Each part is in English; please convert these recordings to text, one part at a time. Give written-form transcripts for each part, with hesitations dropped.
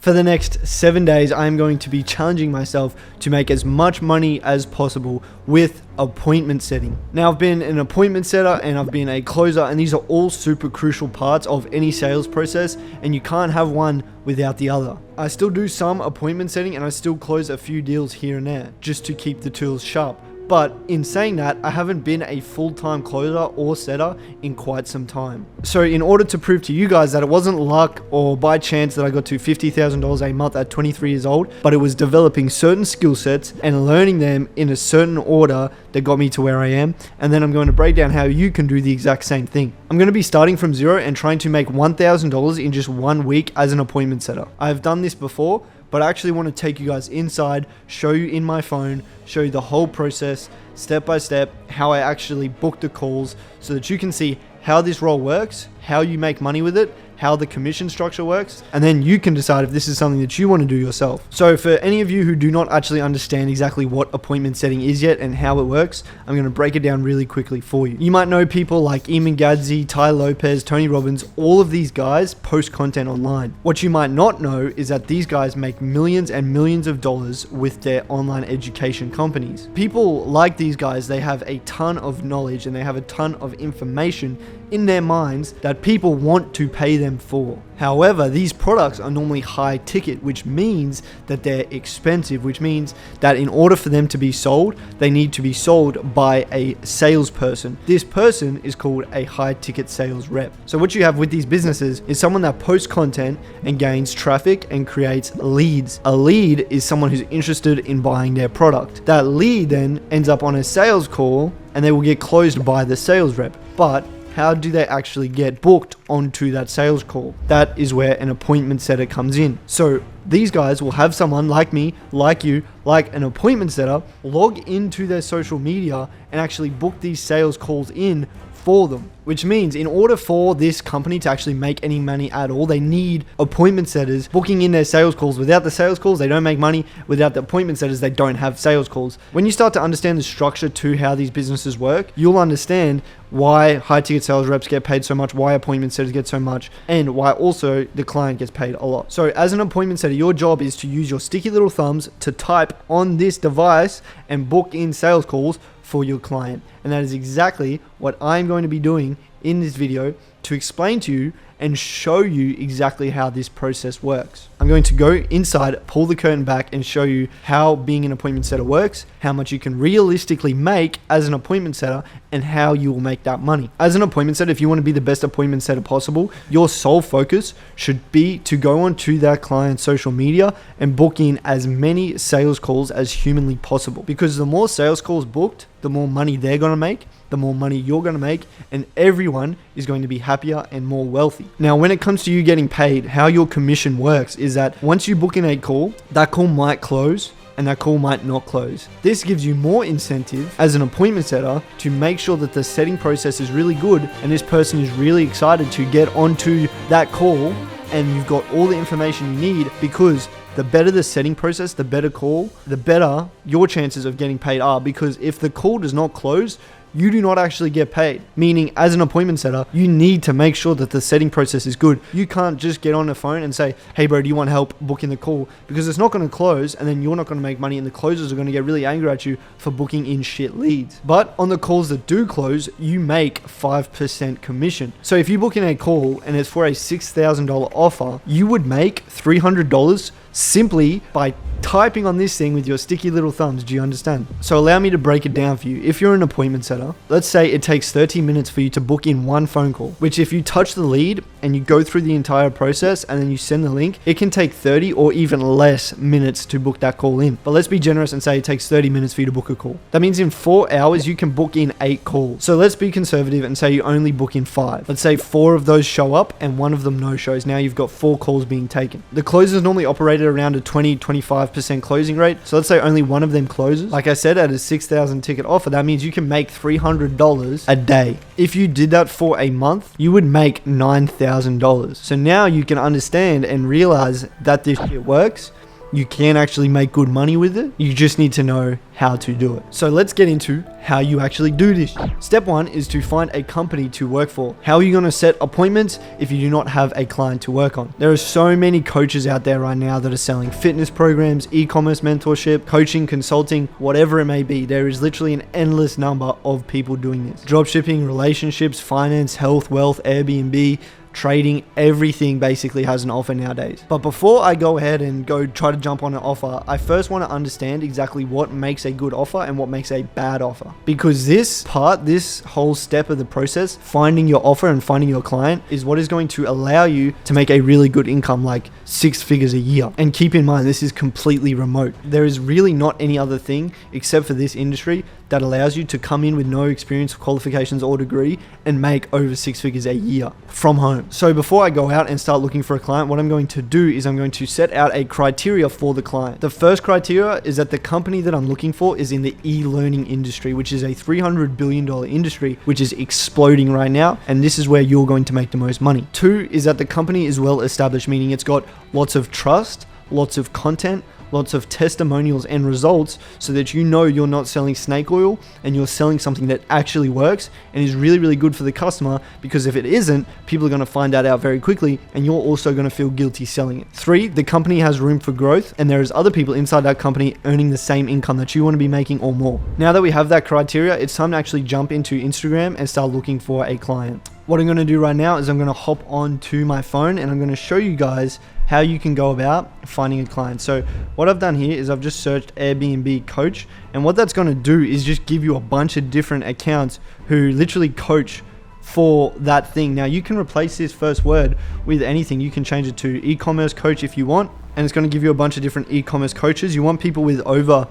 For the next 7 days, I'm going to be challenging myself to make as much money as possible with appointment setting. Now, I've been an appointment setter and I've been a closer, and these are all super crucial parts of any sales process, and you can't have one without the other. I still do some appointment setting and I still close a few deals here and there just to keep the tools sharp. But in saying that, I haven't been a full-time closer or setter in quite some time. So in order to prove to you guys that it wasn't luck or by chance that I got to $50,000 a month at 23 years old, but it was developing certain skill sets and learning them in a certain order that got me to where I am. And then I'm going to break down how you can do the exact same thing. I'm going to be starting from zero and trying to make $1,000 in just 1 week as an appointment setter. I've done this before, but I actually want to take you guys inside, show you in my phone, show you the whole process, step by step, how I actually book the calls so that you can see how this role works, how you make money with it, how the commission structure works, and then you can decide if this is something that you want to do yourself. So for any of you who do not actually understand exactly what appointment setting is yet and how it works, I'm going to break it down really quickly for you. You might know people like Eamon Gadzhi, Tai Lopez, Tony Robbins. All of these guys post content online. What you might not know is that these guys make millions and millions of dollars with their online education companies. People like these guys, they have a ton of knowledge and they have a ton of information in their minds that people want to pay them for. However, these products are normally high ticket, which means that they're expensive, which means that in order for them to be sold, they need to be sold by a salesperson. This person is called a high ticket sales rep. So what you have with these businesses is someone that posts content and gains traffic and creates leads. A lead is someone who's interested in buying their product. That lead then ends up on a sales call and they will get closed by the sales rep. But how do they actually get booked onto that sales call? That is where an appointment setter comes in. So these guys will have someone like me, like you, like an appointment setter, log into their social media and actually book these sales calls in for them. Which means in order for this company to actually make any money at all, they need appointment setters booking in their sales calls. Without the sales calls, they don't make money. Without the appointment setters, they don't have sales calls. When you start to understand the structure to how these businesses work, you'll understand why high ticket sales reps get paid so much, why appointment setters get so much, and why also the client gets paid a lot. So as an appointment setter, your job is to use your sticky little thumbs to type on this device and book in sales calls for your client. And that is exactly what I'm going to be doing in this video to explain to you and show you exactly how this process works. I'm going to go inside, pull the curtain back and show you how being an appointment setter works, how much you can realistically make as an appointment setter, and how you will make that money. As an appointment setter, if you want to be the best appointment setter possible, your sole focus should be to go onto that client's social media and book in as many sales calls as humanly possible. Because the more sales calls booked, the more money they're going to make, the more money you're going to make, and everyone is going to be happier and more wealthy. Now, when it comes to you getting paid, how your commission works is that once you book in a call, that call might close and that call might not close. This gives you more incentive as an appointment setter to make sure that the setting process is really good and this person is really excited to get onto that call, and you've got all the information you need, because the better the setting process, the better call, the better your chances of getting paid are. Because if the call does not close, you do not actually get paid. Meaning, as an appointment setter, you need to make sure that the setting process is good. You can't just get on the phone and say, hey bro, do you want help booking the call? Because it's not going to close, and then you're not going to make money, and the closers are going to get really angry at you for booking in shit leads. But on the calls that do close, you make 5% commission. So if you book in a call and it's for a $6,000 offer, you would make $300 simply by typing on this thing with your sticky little thumbs. Do you understand? So allow me to break it down for you. If you're an appointment setter, let's say it takes 30 minutes for you to book in one phone call, which if you touch the lead and you go through the entire process and then you send the link, it can take 30 or even less minutes to book that call in. But let's be generous and say it takes 30 minutes for you to book a call. That means in 4 hours, you can book in 8 calls. So let's be conservative and say you only book in 5. Let's say 4 of those show up and 1 of them no shows. Now you've got 4 calls being taken. The closers normally operated around a 20-25% closing rate. So let's say only 1 of them closes. Like I said, at a 6,000 ticket offer, that means you can make $300 a day. If you did that for a month, you would make $9,000. So now you can understand and realize that this shit works. You can actually make good money with it. You just need to know how to do it. So let's get into how you actually do this. Step one is to find a company to work for. How are you going to set appointments if you do not have a client to work on? There are so many coaches out there right now that are selling fitness programs, e-commerce mentorship, coaching, consulting, whatever it may be. There is literally an endless number of people doing this. Dropshipping, relationships, finance, health, wealth, Airbnb, trading, everything basically has an offer nowadays. But before I go ahead and go try to jump on an offer, I first want to understand exactly what makes a good offer and what makes a bad offer. Because this whole step of the process, finding your offer and finding your client, is what is going to allow you to make a really good income, like 6 figures a year. And keep in mind, this is completely remote. There is really not any other thing except for this industry that allows you to come in with no experience, qualifications, or degree and make over 6 figures a year from home. So before I go out and start looking for a client, what I'm going to do is I'm going to set out a criteria for the client. The first criteria is that the company that I'm looking for is in the e-learning industry, which is a $300 billion industry, which is exploding right now. And this is where you're going to make the most money. 2 is that the company is well established, meaning it's got lots of trust, lots of content, lots of testimonials and results, so that you know you're not selling snake oil and you're selling something that actually works and is really, really good for the customer, because if it isn't, people are going to find that out very quickly and you're also going to feel guilty selling it. 3, the company has room for growth and there is other people inside that company earning the same income that you want to be making or more. Now that we have that criteria, it's time to actually jump into Instagram and start looking for a client. What I'm going to do right now is I'm going to hop onto my phone and I'm going to show you guys how you can go about finding a client. So what I've done here is I've just searched Airbnb coach, and what that's going to do is just give you a bunch of different accounts who literally coach for that thing. Now you can replace this first word with anything. You can change it to e-commerce coach if you want, and it's going to give you a bunch of different e-commerce coaches. You want people with over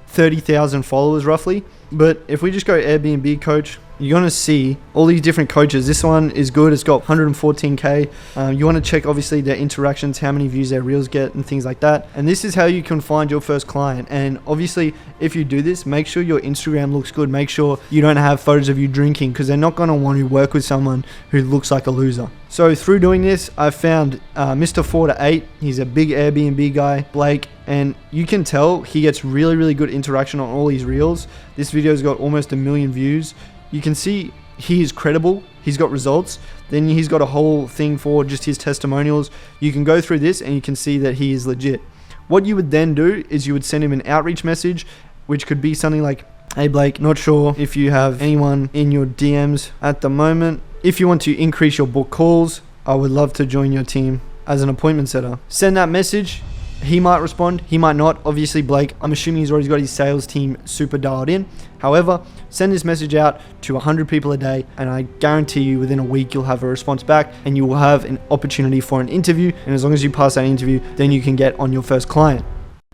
30,000 followers roughly. But if we just go Airbnb coach, you're going to see all these different coaches. This one is good. It's got 114K. You want to check obviously their interactions, how many views their reels get and things like that. And this is how you can find your first client. And obviously if you do this, make sure your Instagram looks good. Make sure you don't have photos of you drinking, because they're not going to want to work with someone who looks like a loser. So through doing this, I found Mr. 4-8. He's a big Airbnb guy, Blake, and you can tell he gets really, really good interaction on all his reels. This video's got almost 1 million views. You can see he is credible. He's got results. Then he's got a whole thing for just his testimonials. You can go through this and you can see that he is legit. What you would then do is you would send him an outreach message, which could be something like, "Hey Blake, not sure if you have anyone in your DMs at the moment. If you want to increase your book calls, I would love to join your team as an appointment setter." Send that message. He might respond, he might not. Obviously, Blake, I'm assuming he's already got his sales team super dialed in. However, send this message out to 100 people a day, and I guarantee you within a week you'll have a response back and you will have an opportunity for an interview. And as long as you pass that interview, then you can get on your first client.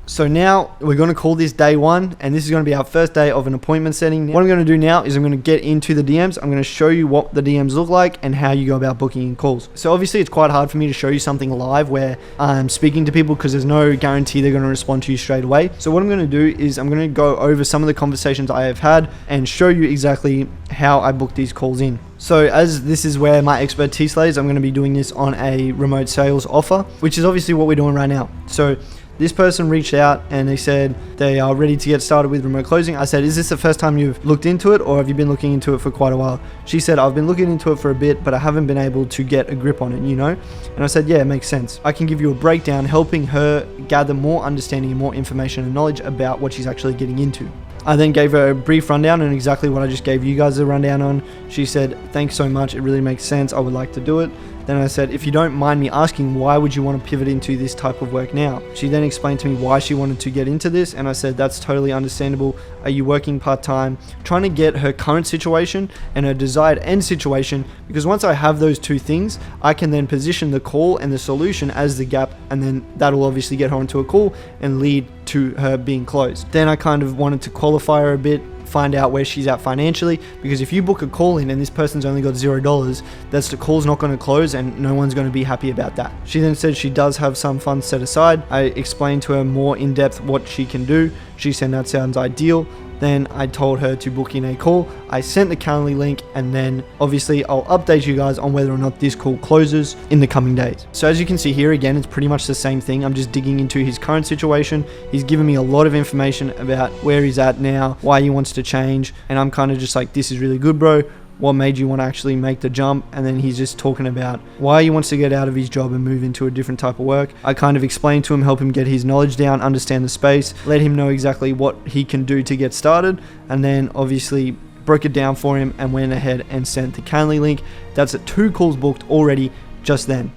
So now we're going to call this day 1, and this is going to be our first day of an appointment setting. What I'm going to do now is I'm going to get into the DMs. I'm going to show you what the DMs look like and how you go about booking in calls. So obviously it's quite hard for me to show you something live where I'm speaking to people, because there's no guarantee they're going to respond to you straight away. So what I'm going to do is I'm going to go over some of the conversations I have had and show you exactly how I book these calls in. So as this is where my expertise lays, I'm going to be doing this on a remote sales offer, which is obviously what we're doing right now. So this person reached out and they said they are ready to get started with remote closing. I said, "Is this the first time you've looked into it, or have you been looking into it for quite a while?" She said, "I've been looking into it for a bit, but I haven't been able to get a grip on it, you know?" And I said, "Yeah, it makes sense. I can give you a breakdown, helping her gather more understanding and more information and knowledge about what she's actually getting into." I then gave her a brief rundown and exactly what I just gave you guys a rundown on. She said, "Thanks so much. It really makes sense. I would like to do it." Then I said, "If you don't mind me asking, why would you want to pivot into this type of work now?" She then explained to me why she wanted to get into this, and I said, "That's totally understandable. Are you working part-time?" Trying to get her current situation and her desired end situation, because once I have those two things, I can then position the call and the solution as the gap, and then that'll obviously get her onto a call and lead to her being closed. Then I kind of wanted to qualify her a bit, find out where she's at financially, because if you book a call in and this person's only got $0, that's the call's not going to close and no one's going to be happy about that. She then said she does have some funds set aside. I explained to her more in depth what she can do. She said that sounds ideal. Then I told her to book in a call. I sent the Calendly link, and then obviously I'll update you guys on whether or not this call closes in the coming days. So as you can see here, again, it's pretty much the same thing. I'm just digging into his current situation. He's given me a lot of information about where he's at now, why he wants to change, and I'm kind of just like, this is really good, bro. What made you want to actually make the jump? And then he's just talking about why he wants to get out of his job and move into a different type of work. I kind of explained to him, help him get his knowledge down, understand the space, let him know exactly what he can do to get started, and then obviously broke it down for him and went ahead and sent the Calendly link. That's at 2 calls booked already just then.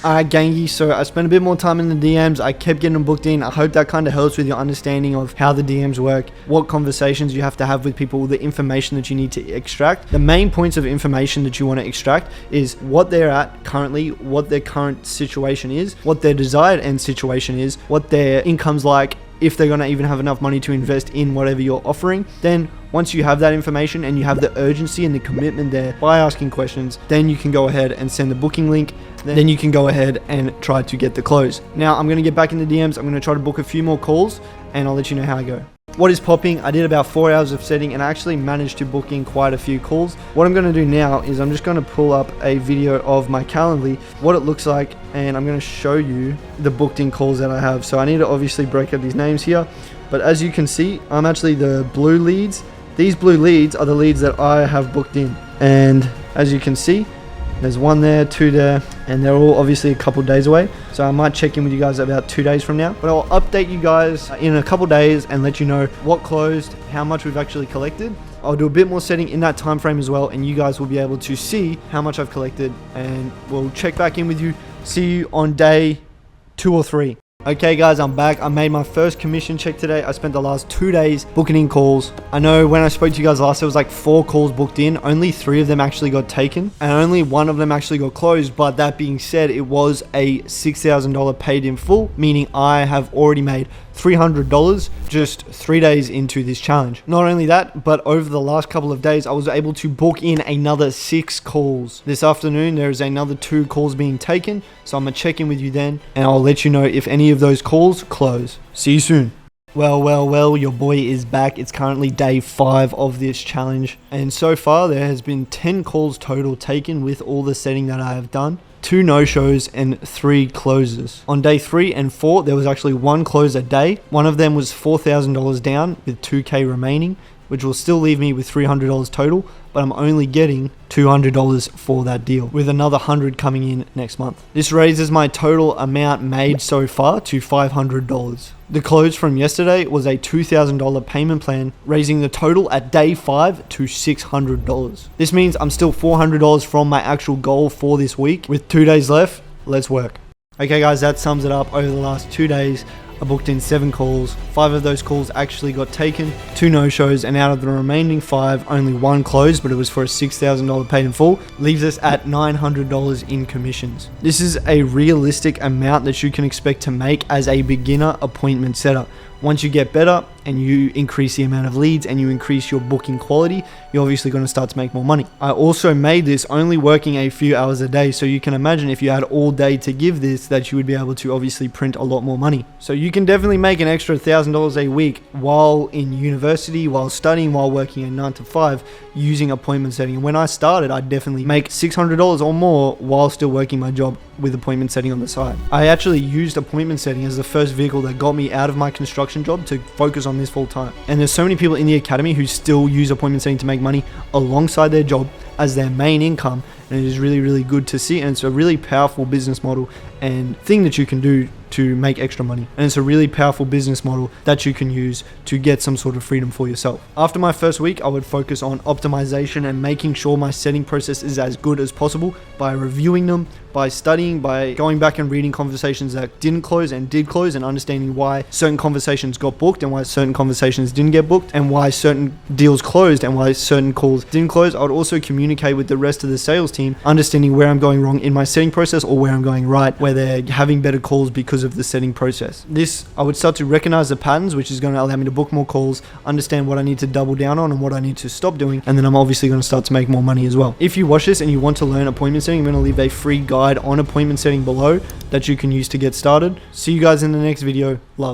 Alright, gangy, so I spent a bit more time in the DMs. I kept getting them booked in. I hope that kind of helps with your understanding of how the DMs work, what conversations you have to have with people, the information that you need to extract. The main points of information that you want to extract is what they're at currently, what their current situation is, what their desired end situation is, what their income's like, if they're going to even have enough money to invest in whatever you're offering. Then once you have that information and you have the urgency and the commitment there by asking questions, then you can go ahead and send the booking link. Then you can go ahead and try to get the close. Now I'm going to get back in the DMs. I'm going to try to book a few more calls and I'll let you know how I go. What is popping? I did about 4 hours of setting and I actually managed to book in quite a few calls. What I'm going to do now is I'm just going to pull up a video of my Calendly, what it looks like, and I'm going to show you the booked in calls that I have. So I need to obviously break up these names here, but as you can see, I'm actually the blue leads. These blue leads are the leads that I have booked in, and as you can see, there's 1 there, 2 there, and they're all obviously a couple days away. So I might check in with you guys about 2 days from now. But I'll update you guys in a couple days and let you know what closed, how much we've actually collected. I'll do a bit more setting in that time frame as well, and you guys will be able to see how much I've collected, and we'll check back in with you. See you on day 2 or 3. Okay guys, I'm back. I made my first commission check today. I spent the last 2 days booking in calls. I know when I spoke to you guys last, it was like 4 calls booked in. Only 3 of them actually got taken and only 1 of them actually got closed. But that being said, it was a $6,000 paid in full, meaning I have already made $300 just 3 days into this challenge. Not only that, but over the last couple of days, I was able to book in another 6 calls. This afternoon, there is another 2 calls being taken. So I'm gonna check in with you then, and I'll let you know if any of those calls close. See you soon. Well, your boy is back. It's currently day 5 of this challenge, and so far there has been 10 calls total taken with all the setting that I have done. 2 no-shows and 3 closes. On day 3 and 4, there was actually 1 close a day. One of them was $4,000 down with $2K remaining, which will still leave me with $300 total, but I'm only getting $200 for that deal, with another $100 coming in next month. This raises my total amount made so far to $500. The close from yesterday was a $2,000 payment plan, raising the total at day 5 to $600. This means I'm still $400 from my actual goal for this week. With 2 days left, let's work. Okay guys, that sums it up. Over the last 2 days, I booked in 7 calls. 5 of those calls actually got taken, 2 no-shows, and out of the remaining 5, only 1 closed, but it was for a $6,000 paid in full. Leaves us at $900 in commissions. This is a realistic amount that you can expect to make as a beginner appointment setter. Once you get better and you increase the amount of leads and you increase your booking quality, you're obviously going to start to make more money. I also made this only working a few hours a day, so you can imagine if you had all day to give this, that you would be able to obviously print a lot more money. So you can definitely make an extra $1,000 a week while in university, while studying, while working a 9 to 5 using appointment setting. And when I started, I'd definitely make $600 or more while still working my job with appointment setting on the side. I actually used appointment setting as the first vehicle that got me out of my construction job to focus on this full time. And there's so many people in the academy who still use appointment setting to make money alongside their job as their main income, and it is really, really good to see. And it's a really powerful business model and thing that you can do to make extra money, and it's a really powerful business model that you can use to get some sort of freedom for yourself. After my first week, I would focus on optimization and making sure my setting process is as good as possible by reviewing them, by studying, by going back and reading conversations that didn't close and did close, and understanding why certain conversations got booked and why certain conversations didn't get booked, and why certain deals closed and why certain calls didn't close. I would also communicate with the rest of the sales team, understanding where I'm going wrong in my setting process or where I'm going right, where they're having better calls because of the setting process. This, I would start to recognize the patterns, which is going to allow me to book more calls, understand what I need to double down on and what I need to stop doing, and then I'm obviously going to start to make more money as well. If you watch this and you want to learn appointment setting, I'm going to leave a free guide on appointment setting below that you can use to get started. See you guys in the next video. Love.